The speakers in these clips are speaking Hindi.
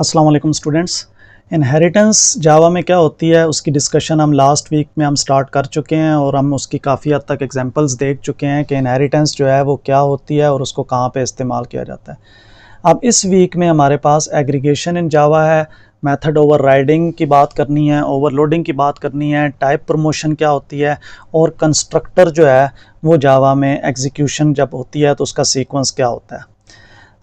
अस्सलाम वालेकुम स्टूडेंट्स। इनहेरिटेंस जावा में क्या होती है उसकी डिस्कशन हम लास्ट वीक में स्टार्ट कर चुके हैं और हम उसकी काफ़ी हद तक एग्जांपल्स देख चुके हैं कि इनहेरिटेंस जो है वो क्या होती है और उसको कहाँ पे इस्तेमाल किया जाता है। अब इस वीक में हमारे पास एग्रीगेशन इन जावा है, मेथड ओवरराइडिंग की बात करनी है, ओवरलोडिंग की बात करनी है, टाइप प्रमोशन क्या होती है और कंस्ट्रक्टर जो है वो जावा में एग्जीक्यूशन जब होती है तो उसका सीक्वेंस क्या होता है।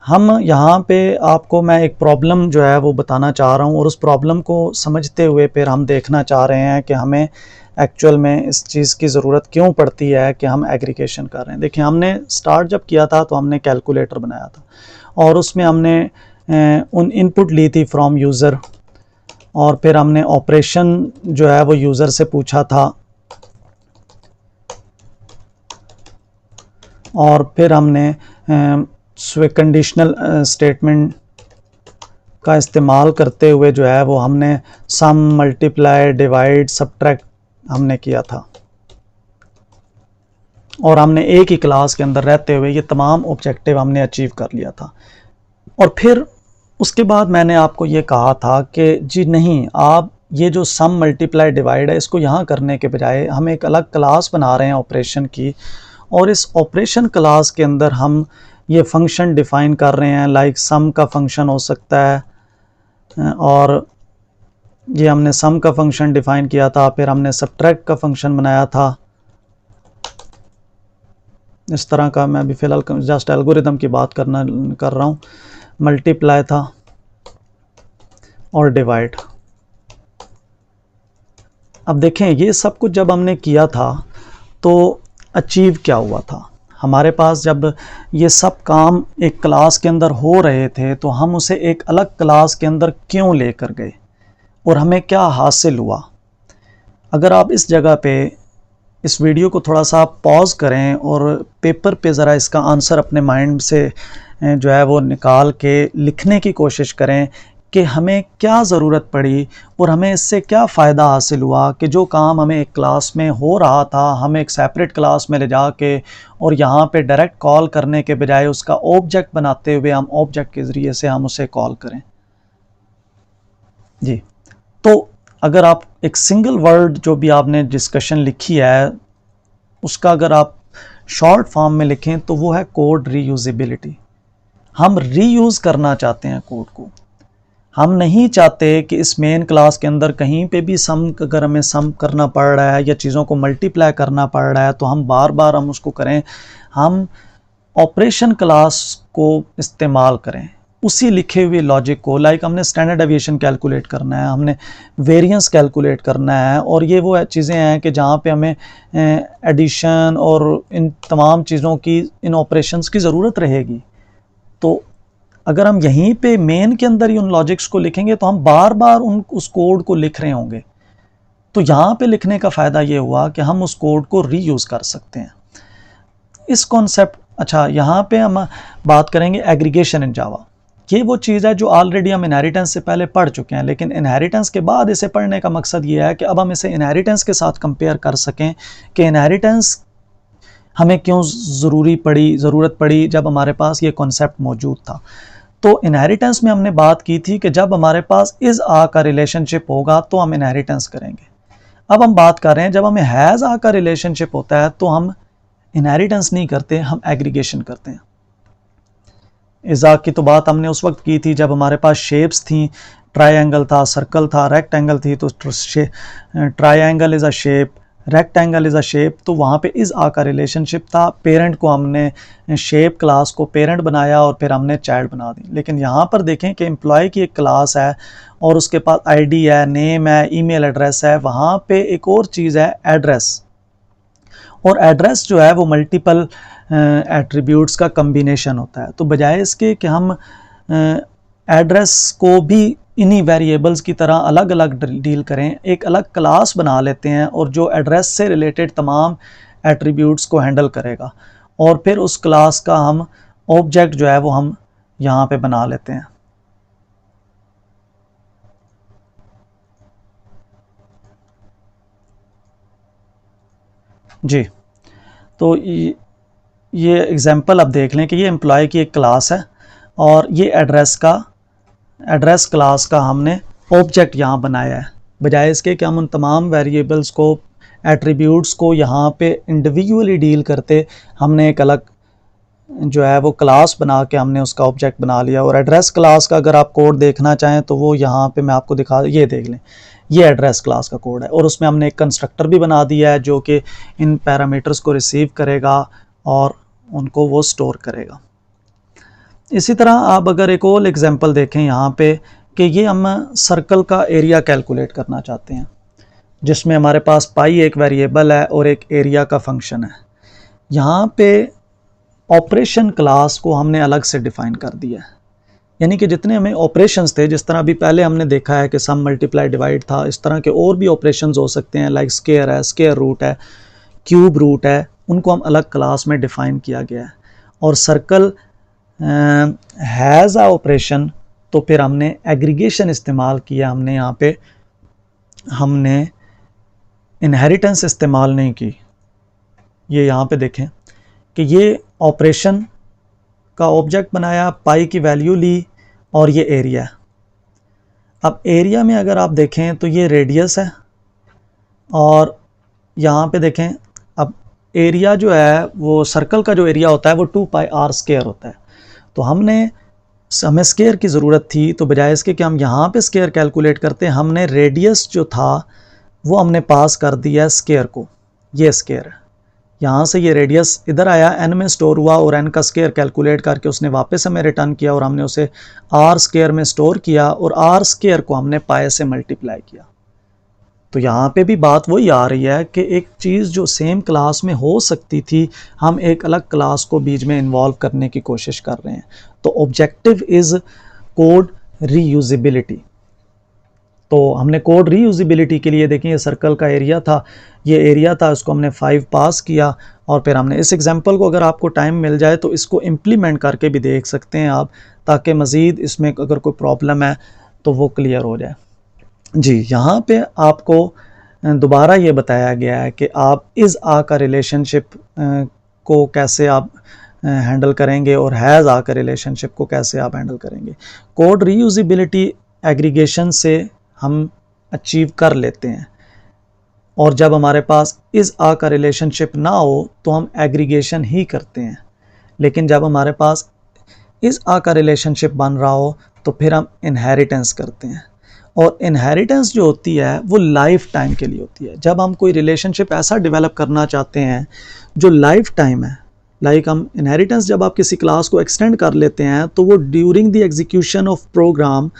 हम यहाँ पे आपको मैं एक प्रॉब्लम जो है वो बताना चाह रहा हूँ और उस प्रॉब्लम को समझते हुए फिर हम देखना चाह रहे हैं कि हमें एक्चुअल में इस चीज़ की ज़रूरत क्यों पड़ती है कि हम एग्रीगेशन कर रहे हैं। देखिए, हमने स्टार्ट जब किया था तो हमने कैलकुलेटर बनाया था और उसमें हमने उन इनपुट ली थी फ्रॉम यूज़र और फिर हमने ऑपरेशन जो है वो यूज़र से पूछा था और फिर हमने कंडीशनल स्टेटमेंट का इस्तेमाल करते हुए जो है वो हमने सम, मल्टीप्लाई, डिवाइड, सब्ट्रैक्ट हमने किया था और हमने एक ही क्लास के अंदर रहते हुए ये तमाम ऑब्जेक्टिव हमने अचीव कर लिया था। और फिर उसके बाद मैंने आपको ये कहा था कि जी नहीं, आप ये जो सम, मल्टीप्लाई, डिवाइड है इसको यहाँ करने के बजाय हम एक अलग क्लास बना रहे हैं ऑपरेशन की और इस ऑपरेशन क्लास के अंदर हम ये फंक्शन डिफ़ाइन कर रहे हैं। लाइक सम का फंक्शन हो सकता है और ये हमने सम का फंक्शन डिफ़ाइन किया था, फिर हमने सब्ट्रैक्ट का फंक्शन बनाया था। इस तरह का मैं अभी फ़िलहाल जस्ट एल्गोरिदम की बात कर रहा हूँ। मल्टीप्लाई था और डिवाइड। अब देखें, ये सब कुछ जब हमने किया था तो अचीव क्या हुआ था। हमारे पास जब ये सब काम एक क्लास के अंदर हो रहे थे तो हम उसे एक अलग क्लास के अंदर क्यों लेकर गए और हमें क्या हासिल हुआ। अगर आप इस जगह पे इस वीडियो को थोड़ा सा पॉज करें और पेपर पे ज़रा इसका आंसर अपने माइंड से जो है वो निकाल के लिखने की कोशिश करें कि हमें क्या ज़रूरत पड़ी और हमें इससे क्या फ़ायदा हासिल हुआ कि जो काम हमें एक क्लास में हो रहा था हम एक सेपरेट क्लास में ले जाके और यहाँ पे डायरेक्ट कॉल करने के बजाय उसका ऑब्जेक्ट बनाते हुए हम ऑब्जेक्ट के ज़रिए से हम उसे कॉल करें। जी, तो अगर आप एक सिंगल वर्ड जो भी आपने डिस्कशन लिखी है उसका अगर आप शॉर्ट फॉर्म में लिखें तो वो है कोड रीयूजेबिलिटी। हम रीयूज़ करना चाहते हैं कोड को। हम नहीं चाहते कि इस मेन क्लास के अंदर कहीं पे भी सम, अगर हमें सम करना पड़ रहा है या चीज़ों को मल्टीप्लाई करना पड़ रहा है तो हम बार बार हम उसको करें। हम ऑपरेशन क्लास को इस्तेमाल करें, उसी लिखे हुए लॉजिक को। लाइक हमने स्टैंडर्ड डेविएशन कैलकुलेट करना है, हमने वेरिएंस कैलकुलेट करना है और ये वो चीज़ें हैं कि जहाँ पे हमें एडिशन और इन तमाम चीज़ों की, इन ऑपरेशंस की ज़रूरत रहेगी। तो अगर हम यहीं पे मेन के अंदर ही उन लॉजिक्स को लिखेंगे तो हम बार बार उस कोड को लिख रहे होंगे। तो यहाँ पे लिखने का फ़ायदा ये हुआ कि हम उस कोड को रीयूज़ कर सकते हैं। इस कॉन्सेप्ट, अच्छा यहाँ पे हम बात करेंगे एग्रीगेशन इन जावा। ये वो चीज़ है जो ऑलरेडी हम इनहेरिटेंस से पहले पढ़ चुके हैं, लेकिन इनहेरिटेंस के बाद इसे पढ़ने का मकसद ये है कि अब हम इसे इनहेरिटेंस के साथ कंपेयर कर सकें कि इनहेरिटेंस हमें क्यों ज़रूरत पड़ी जब हमारे पास ये कॉन्सेप्ट मौजूद था। तो इनहेरिटेंस में हमने बात की थी कि जब हमारे पास इज़ आ का रिलेशनशिप होगा तो हम इनहेरिटेंस करेंगे। अब हम बात कर रहे हैं जब हमें हैज़ आ का रिलेशनशिप होता है तो हम इनहेरिटेंस नहीं करते, हम एग्रीगेशन करते हैं। इज़ आ की तो बात हमने उस वक्त की थी जब हमारे पास शेप्स थी, ट्रायंगल था, सर्कल था, रेक्टेंगल थी। तो triangle is a shape, rectangle is a shape, तो वहाँ पे इज़ आ का रिलेशनशिप था। पेरेंट को हमने शेप क्लास को पेरेंट बनाया और फिर हमने चाइल्ड बना दी। लेकिन यहाँ पर देखें कि एम्प्लॉय की एक क्लास है और उसके पास आईडी है, नेम है, ईमेल एड्रेस है। वहाँ पे एक और चीज़ है एड्रेस, और एड्रेस जो है वो मल्टीपल एट्रीब्यूट्स का कम्बिनेशन होता है। तो बजाय इसके कि हम एड्रेस को भी इन्हीं वेरिएबल्स की तरह अलग अलग डील करें, एक अलग क्लास बना लेते हैं और जो एड्रेस से रिलेटेड तमाम एट्रीब्यूट्स को हैंडल करेगा और फिर उस क्लास का हम ऑब्जेक्ट जो है वो हम यहाँ पे बना लेते हैं। जी, तो ये एग्जांपल आप देख लें कि ये एम्प्लॉय की एक क्लास है और ये एड्रेस का एड्रेस क्लास का हमने ऑब्जेक्ट यहाँ बनाया है, बजाय इसके कि हम उन तमाम वेरिएबल्स को, एट्रीब्यूट्स को यहाँ पे इंडिविजुअली डील करते, हमने एक अलग जो है वो क्लास बना के हमने उसका ऑब्जेक्ट बना लिया। और एड्रेस क्लास का अगर आप कोड देखना चाहें तो वो यहाँ पे मैं आपको दिखा, ये देख लें, ये एड्रेस क्लास का कोड है और उसमें हमने एक कंस्ट्रक्टर भी बना दिया है जो कि इन पैरामीटर्स को रिसीव करेगा और उनको वो स्टोर करेगा। इसी तरह आप अगर एक और एग्जांपल देखें यहाँ पे कि ये हम सर्कल का एरिया कैलकुलेट करना चाहते हैं, जिसमें हमारे पास पाई एक वेरिएबल है और एक एरिया का फंक्शन है। यहाँ पे ऑपरेशन क्लास को हमने अलग से डिफ़ाइन कर दिया है, यानी कि जितने हमें ऑपरेशंस थे, जिस तरह अभी पहले हमने देखा है कि सम मल्टीप्लाई डिवाइड था, इस तरह के और भी ऑपरेशंस हो सकते हैं, लाइक स्क्वायर है, स्क्वायर रूट है, क्यूब रूट है, उनको हम अलग क्लास में डिफ़ाइन किया गया है। और सर्कल हैज़ अ ऑपरेशन, तो फिर हमने एग्रीगेशन इस्तेमाल किया, हमने यहाँ पे हमने इनहेरिटेंस इस्तेमाल नहीं की। ये यहाँ पे देखें कि ये ऑपरेशन का ऑब्जेक्ट बनाया, पाई की वैल्यू ली और ये एरिया। अब एरिया में अगर आप देखें तो ये रेडियस है और यहाँ पे देखें, अब एरिया जो है वो सर्कल का जो एरिया होता है वो 2 पाई आर स्क्वायर होता है। तो हमें स्क्वायर की ज़रूरत थी, तो बजाय इसके कि हम यहाँ पे स्क्वायर कैलकुलेट करते, हमने रेडियस जो था वो हमने पास कर दिया स्क्वायर को। ये स्क्वायर है, यहाँ से ये रेडियस इधर आया, n में स्टोर हुआ और n का स्क्वायर कैलकुलेट करके उसने वापस हमें रिटर्न किया और हमने उसे r स्क्वायर में स्टोर किया और r स्क्वायर को हमने पाई से मल्टीप्लाई किया। तो यहाँ पे भी बात वही आ रही है कि एक चीज़ जो सेम क्लास में हो सकती थी, हम एक अलग क्लास को बीच में इन्वॉल्व करने की कोशिश कर रहे हैं। तो ऑब्जेक्टिव इज़ कोड रीयूजिबिलिटी। तो हमने कोड रीयूजिबिलिटी के लिए देखें, ये सर्कल का एरिया था, ये एरिया था, उसको हमने 5 पास किया और फिर हमने इस एग्जांपल को, अगर आपको टाइम मिल जाए तो इसको इम्प्लीमेंट करके भी देख सकते हैं आप, ताकि मज़ीद इसमें अगर कोई प्रॉब्लम है तो वो क्लियर हो जाए। जी, यहाँ पे आपको दोबारा ये बताया गया है कि आप इज़ आ का रिलेशनशिप को कैसे आप हैंडल करेंगे और हैज़ आ का रिलेशनशिप को कैसे आप हैंडल करेंगे। कोड रीयूजिबिलिटी एग्रीगेशन से हम अचीव कर लेते हैं, और जब हमारे पास इज़ आ का रिलेशनशिप ना हो तो हम एग्रीगेशन ही करते हैं। लेकिन जब हमारे पास इज़ आ का रिलेशनशिप बन रहा हो तो फिर हम इनहेरिटेंस करते हैं, और इनहेरिटेंस जो होती है वो लाइफ टाइम के लिए होती है। जब हम कोई रिलेशनशिप ऐसा डेवलप करना चाहते हैं जो लाइफ टाइम है, लाइक हम इनहेरिटेंस जब आप किसी क्लास को एक्सटेंड कर लेते हैं तो वो during the execution of program,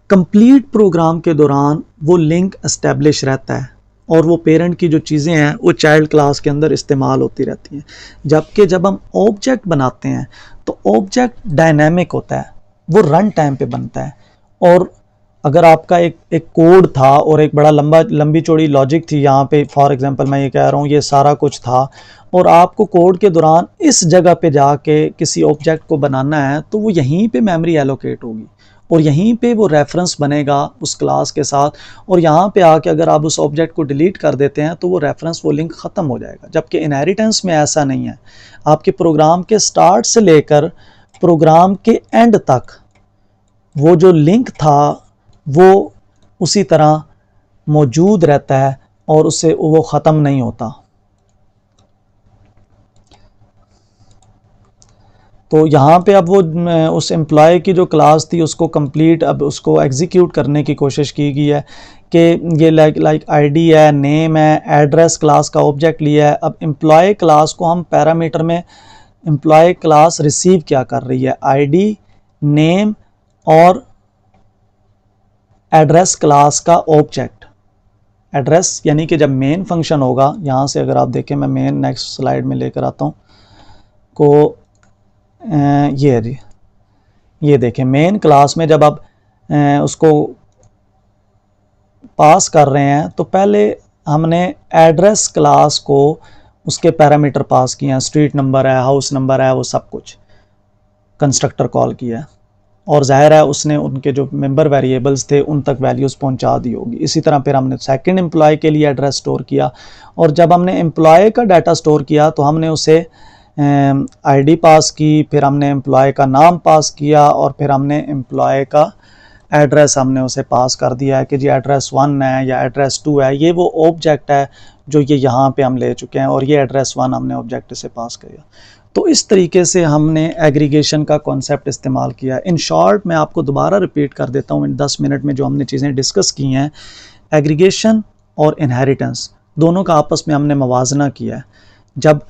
complete program के दौरान वो लिंक एस्टेब्लिश रहता है और वो पेरेंट की जो चीज़ें हैं वो चाइल्ड क्लास के अंदर इस्तेमाल होती रहती हैं। जबकि जब हम ऑब्जेक्ट बनाते हैं तो ऑब्जेक्ट डायनामिक होता है, वो रन टाइम पे बनता है। और अगर आपका एक कोड था और एक बड़ा लंबी चौड़ी लॉजिक थी, यहाँ पे फॉर एग्जांपल मैं ये कह रहा हूँ ये सारा कुछ था, और आपको कोड के दौरान इस जगह पे जाके किसी ऑब्जेक्ट को बनाना है, तो वो यहीं पे मेमोरी एलोकेट होगी और यहीं पे वो रेफरेंस बनेगा उस क्लास के साथ, और यहाँ पे आके अगर आप उस ऑब्जेक्ट को डिलीट कर देते हैं तो वो रेफरेंस, वो लिंक ख़त्म हो जाएगा। जबकि इनहेरिटेंस में ऐसा नहीं है, आपके प्रोग्राम के स्टार्ट से लेकर प्रोग्राम के एंड तक वो जो लिंक था वो उसी तरह मौजूद रहता है और उससे वो ख़त्म नहीं होता। तो यहाँ पे अब वो उस एम्प्लॉय की जो क्लास थी उसको कंप्लीट, अब उसको एग्जीक्यूट करने की कोशिश की गई है कि ये लाइक आईडी है, नेम है, एड्रेस क्लास का ऑब्जेक्ट लिया है। अब एम्प्लॉय क्लास को हम पैरामीटर में, एम्प्लॉय क्लास रिसीव क्या कर रही है, आईडी, नेम और एड्रेस क्लास का ऑब्जेक्ट। एड्रेस यानी कि जब मेन फंक्शन होगा, यहाँ से अगर आप देखें, मैं मेन नेक्स्ट स्लाइड में लेकर आता हूँ को, ये देखें मेन क्लास में जब आप उसको पास कर रहे हैं तो पहले हमने एड्रेस क्लास को उसके पैरामीटर पास किए हैं, स्ट्रीट नंबर है, हाउस नंबर है, वो सब कुछ कंस्ट्रक्टर कॉल किया है, और जाहिर है उसने उनके जो मेंबर वेरिएबल्स थे उन तक वैल्यूज़ पहुंचा दी होगी। इसी तरह फिर हमने सेकंड एम्प्लॉय के लिए एड्रेस स्टोर किया, और जब हमने एम्प्लॉय का डाटा स्टोर किया तो हमने उसे आईडी पास की, फिर हमने एम्प्लॉय का नाम पास किया, और फिर हमने एम्प्लॉय का एड्रेस हमने उसे पास कर दिया है कि जी एड्रेस 1 है या एड्रेस 2 है, ये वो ऑब्जेक्ट है जो ये यहाँ पे हम ले चुके हैं और ये एड्रेस 1 हमने ऑब्जेक्ट से पास किया। तो इस तरीके से हमने एग्रीगेशन का कॉन्सेप्ट इस्तेमाल किया। इन शॉर्ट मैं आपको दोबारा रिपीट कर देता हूँ इन 10 मिनट में जो हमने चीज़ें डिस्कस की हैं। एग्रीगेशन और इनहेरिटेंस दोनों का आपस में हमने मवाजना किया है। जब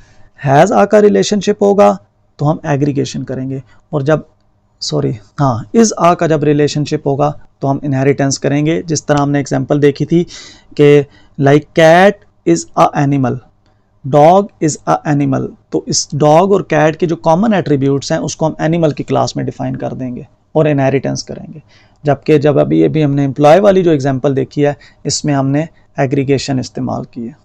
हैज़ आ का रिलेशनशिप होगा तो हम एग्रीगेशन करेंगे, और जब इज़ आ का जब रिलेशनशिप होगा तो हम इनहेरिटेंस करेंगे। जिस तरह हमने एग्जांपल देखी थी कि like cat is a animal, dog is a animal, तो इस डॉग और कैट के जो कॉमन एट्रीब्यूट्स हैं उसको हम एनिमल की क्लास में डिफाइन कर देंगे और इनहेरिटेंस करेंगे। जबकि जब अभी हमने एम्प्लॉय वाली जो एग्जांपल देखी है इसमें हमने एग्रीगेशन इस्तेमाल की है।